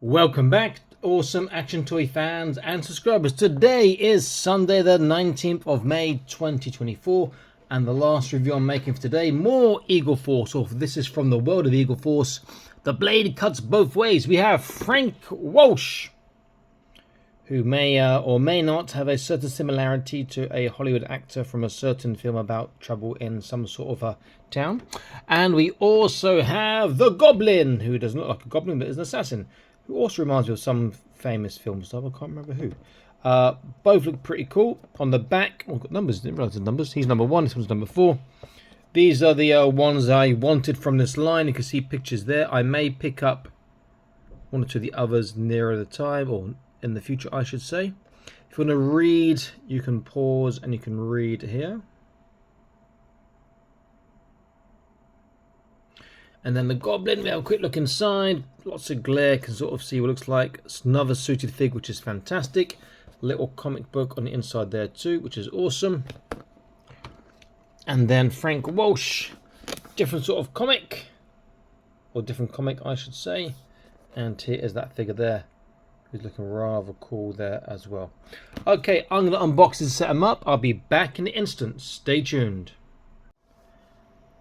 Welcome back, awesome action toy fans and subscribers. Today is Sunday the 19th of May 2024 and the last review I'm making for today, more Eagle Force. This is from the world of Eagle Force. The blade cuts both ways. We have Frank Walsh, who may or may not have a certain similarity to a Hollywood actor from a certain film about trouble in some sort of a town. And we also have the Goblin, who doesn't look like a goblin but is an assassin, who also reminds me of some famous film star. I can't remember who. Both look pretty cool. On the back, we've got numbers, didn't realize the numbers. He's number 1, this one's number 4. These are the ones I wanted from this line. You can see pictures there. I may pick up one or two of the others nearer the time, or in the future I should say. If you want to read, you can pause and you can read here. And then the Goblin, we have a quick look inside. Lots of glare, can sort of see what it looks like. It's another suited fig, which is fantastic. Little comic book on the inside there too, which is awesome. And then Frank Walsh, different sort of comic, or different comic I should say. And here is that figure there. He's looking rather cool there as well. Okay, I'm going to unbox and set them up. I'll be back in an instant. Stay tuned.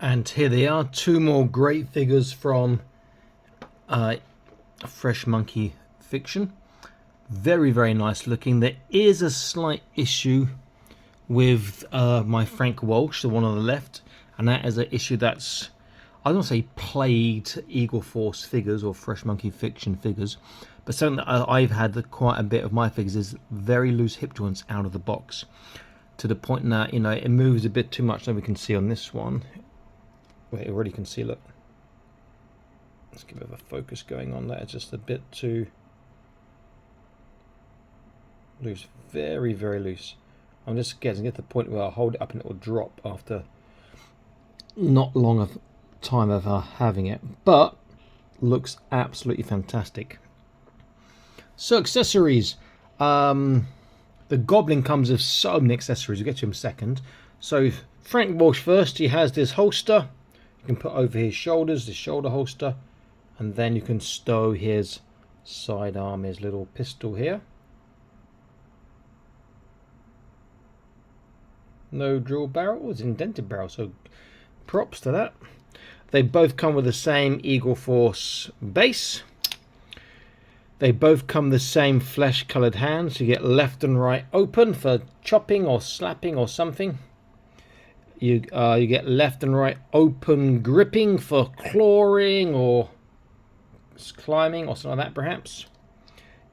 And here they are, two more great figures from Fresh Monkey Fiction. Very, very nice looking. There is a slight issue with my Frank Walsh, the one on the left. And that is an issue that's, I don't want to say plagued Eagle Force figures or Fresh Monkey Fiction figures, but something that I've had quite a bit of my figures is very loose hip joints out of the box. To the point that, you know, it moves a bit too much, than we can see on this one. Well, you already can see, look. Let's give it a focus going on there. It's just a bit too loose. Very, very loose. I'm just getting to the point where I hold it up and it will drop after not long of time of having it. But looks absolutely fantastic. So accessories. The Goblin comes with so many accessories. We'll get to him in a second. So Frank Walsh first. He has this holster. You can put over his shoulders, the shoulder holster, and then you can stow his sidearm, his little pistol here. No drill barrel, it's indented barrel, so props to that. They both come with the same Eagle Force base. They both come the same flesh coloured hands. You get left and right open for chopping or slapping or something. You get left and right open gripping for clawing or climbing or something like that perhaps.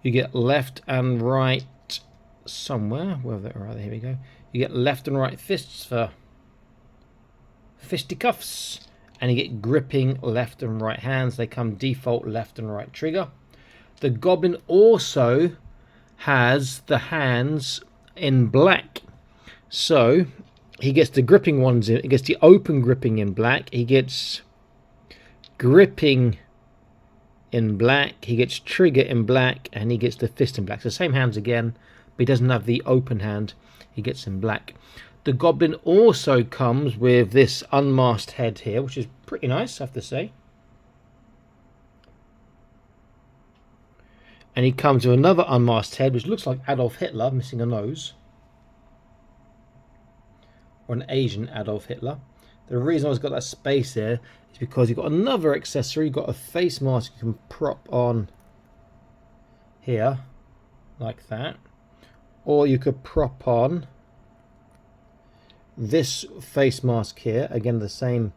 You get left and right somewhere, wherever they are, here we go. You get left and right fists for fisticuffs, and you get gripping left and right hands. They come default left and right trigger. The Goblin also has the hands in black. So he gets the gripping ones in, he gets the open gripping in black, he gets gripping in black, he gets trigger in black, and he gets the fist in black. So same hands again, but he doesn't have the open hand, he gets in black. The Goblin also comes with this unmasked head here, which is pretty nice, I have to say. And he comes with another unmasked head, which looks like Adolf Hitler, missing a nose. Or an Asian Adolf Hitler. The reason I've got that space there is because you've got another accessory. You've got a face mask you can prop on here, like that. Or you could prop on this face mask here. Again, the same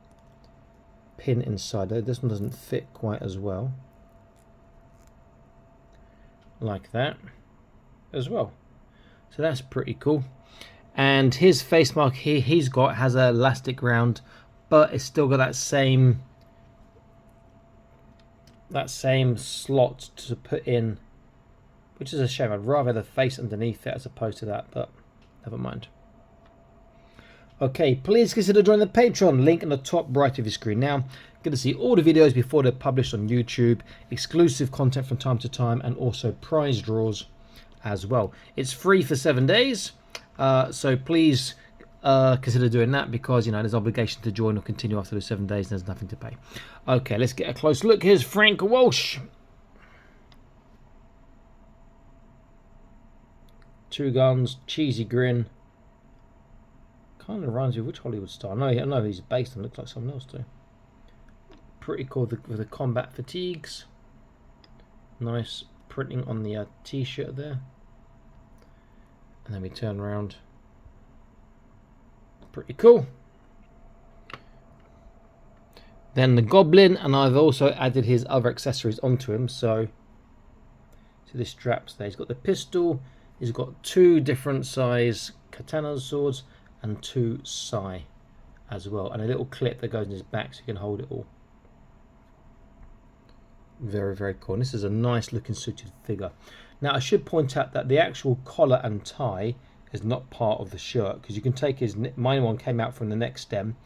pin inside it. This one doesn't fit quite as well. Like that as well. So that's pretty cool. And his face mask here has an elastic round, but it's still got that same slot to put in, which is a shame. I'd rather the face underneath it as opposed to that, but never mind. Okay, please consider joining the Patreon, link in the top right of your screen now. Get to see all the videos before they're published on YouTube, exclusive content from time to time, and also prize draws as well. It's free for 7 days. So please consider doing that, because you know there's obligation to join or continue after the 7 days and there's nothing to pay. Okay, let's get a close look. Here's Frank Walsh. 2 guns, cheesy grin. Kind of reminds me of which Hollywood star? No, I know he's based on. Looks like someone else too. Pretty cool with the combat fatigues. Nice printing on the t-shirt there. And then we turn around. Pretty cool. Then the Goblin, and I've also added his other accessories onto him. So the straps there. He's got the pistol. He's got 2 different size katana swords and 2 sai as well, and a little clip that goes in his back so you can hold it all. Very, very cool. And this is a nice looking suited figure. Now I should point out that the actual collar and tie is not part of the shirt, because you can take his, mine one came out from the neck stem,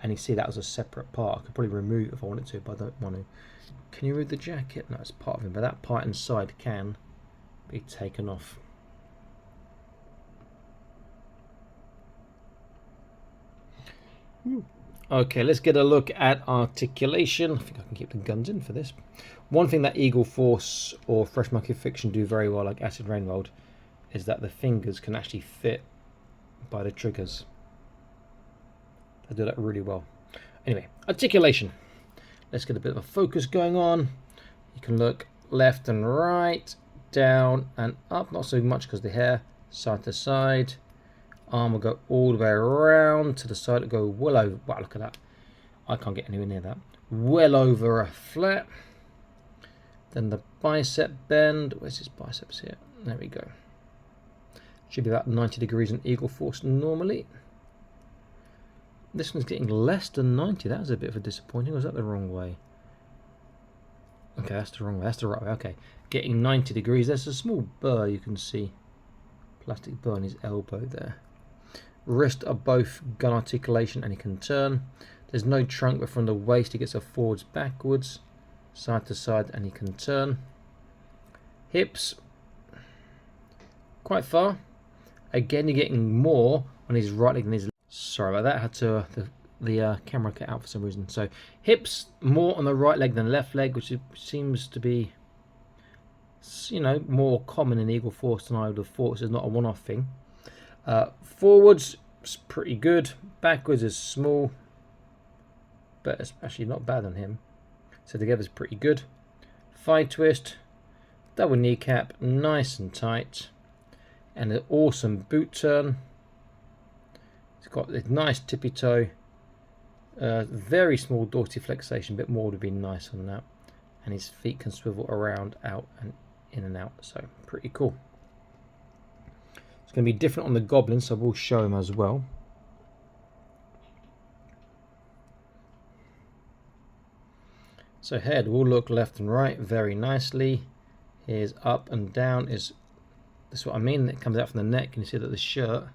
and you see that was a separate part. I could probably remove it if I wanted to, but I don't want to. Can you remove the jacket? No, it's part of him, but that part inside can be taken off. Okay, let's get a look at articulation. I think I can keep the guns in for this. One thing that Eagle Force or Fresh Monkey Fiction do very well, like Acid Rain World, is that the fingers can actually fit by the triggers. They do that really well. Anyway, articulation. Let's get a bit of a focus going on. You can look left and right, down and up. Not so much because the hair, side to side. Arm will go all the way around to the side. It'll go well over. Wow, look at that. I can't get anywhere near that. Well over a flat. Then the bicep bend. Where's his biceps here? There we go. Should be about 90 degrees in Eagle Force normally. This one's getting less than 90. That was a bit of a disappointing. Or was that the wrong way? Okay, that's the wrong way. That's the right way. Okay, getting 90 degrees. There's a small burr you can see. Plastic burr on his elbow there. Wrist are both gun articulation and he can turn. There's no trunk, but from the waist he gets a forwards, backwards, side to side, and he can turn. Hips, quite far. Again, you're getting more on his right leg than his left. Sorry about that. I had to the camera cut out for some reason. So hips more on the right leg than left leg, which seems to be, you know, more common in Eagle Force than I would have thought. So it's not a one-off thing. Forwards is pretty good. Backwards is small, but it's actually not bad on him. So together is pretty good. Thigh twist, double kneecap, nice and tight, and an awesome boot turn. It's got a nice tippy toe, very small dorsiflexation, a bit more would be nice on that, and his feet can swivel around, out, and in and out. So pretty cool. It's going to be different on the Goblin, so we'll show him as well. So head will look left and right very nicely. Here's up and down. Is this what I mean? It comes out from the neck, and you see that the shirt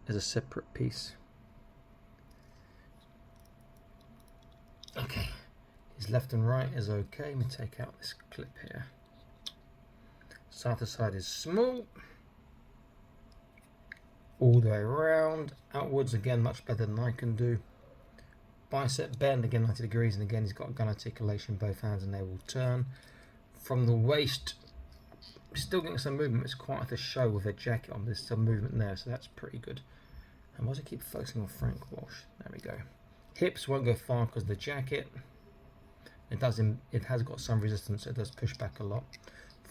is a separate piece. Okay, his left and right is okay. Let me take out this clip here. Side to side is small. All the way around, outwards again, much better than I can do. Bicep bend again 90 degrees, and again he's got gun articulation, both hands, and they will turn. From the waist, still getting some movement. It's quite a show with a jacket on. There's some movement there, so that's pretty good. And why does it keep focusing on Frank Walsh? There we go. Hips won't go far because of the jacket. It has got some resistance, so it does push back a lot.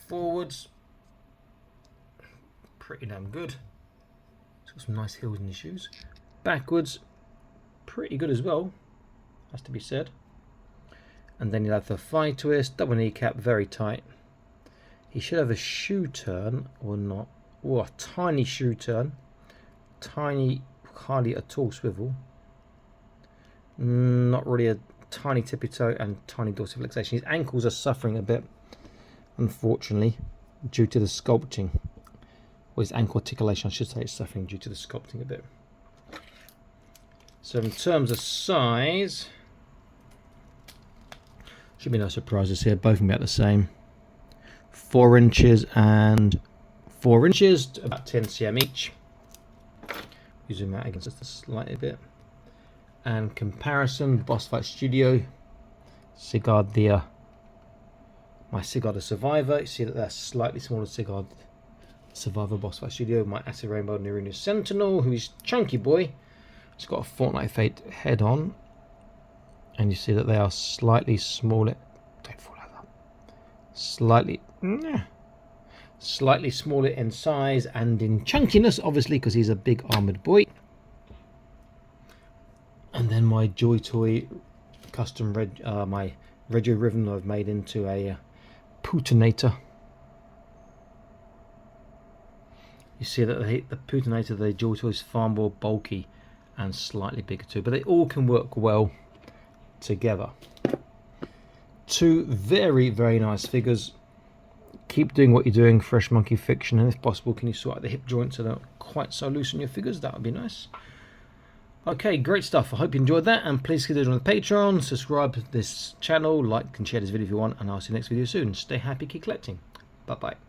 Forwards, pretty damn good. It's got some nice heels in his shoes. Backwards, pretty good as well, has to be said. And then you'll have the thigh twist, double kneecap, very tight. He should have a shoe turn or not. Oh, a tiny shoe turn. Tiny, hardly at all swivel. Not really a tiny tippy toe and tiny dorsiflexation. His ankles are suffering a bit, unfortunately, due to the sculpting. Or his ankle articulation, I should say, is suffering due to the sculpting a bit. So in terms of size, should be no surprises here. Both of them about the same. 4 inches and 4 inches, about 10 cm each. You zoom out again just a slightly bit. And comparison, Boss Fight Studio, Sigurd the my Sigurd the Survivor. You see that they're slightly smaller Sigurd Survivor Boss Fight Studio, my Acid Rainbow Nerino Sentinel, who's chunky boy. It's got a Fortnite Fate head on, and you see that they are slightly smaller. Don't fall like that. Slightly smaller in size and in chunkiness, obviously, because he's a big armored boy. And then my Joy Toy custom my Regio Riven I've made into a Putinator. You see that the Putinator, the Joy Toy, is far more bulky and slightly bigger too, but they all can work well together. Two very, very nice figures. Keep doing what you're doing, Fresh Monkey Fiction, and if possible, can you sort out the hip joints so they're not quite so loose on your figures? That would be nice. Okay, great stuff. I hope you enjoyed that, and please consider on the Patreon, subscribe to this channel, like and share this video if you want, and I'll see you next video soon. Stay happy, keep collecting. Bye bye.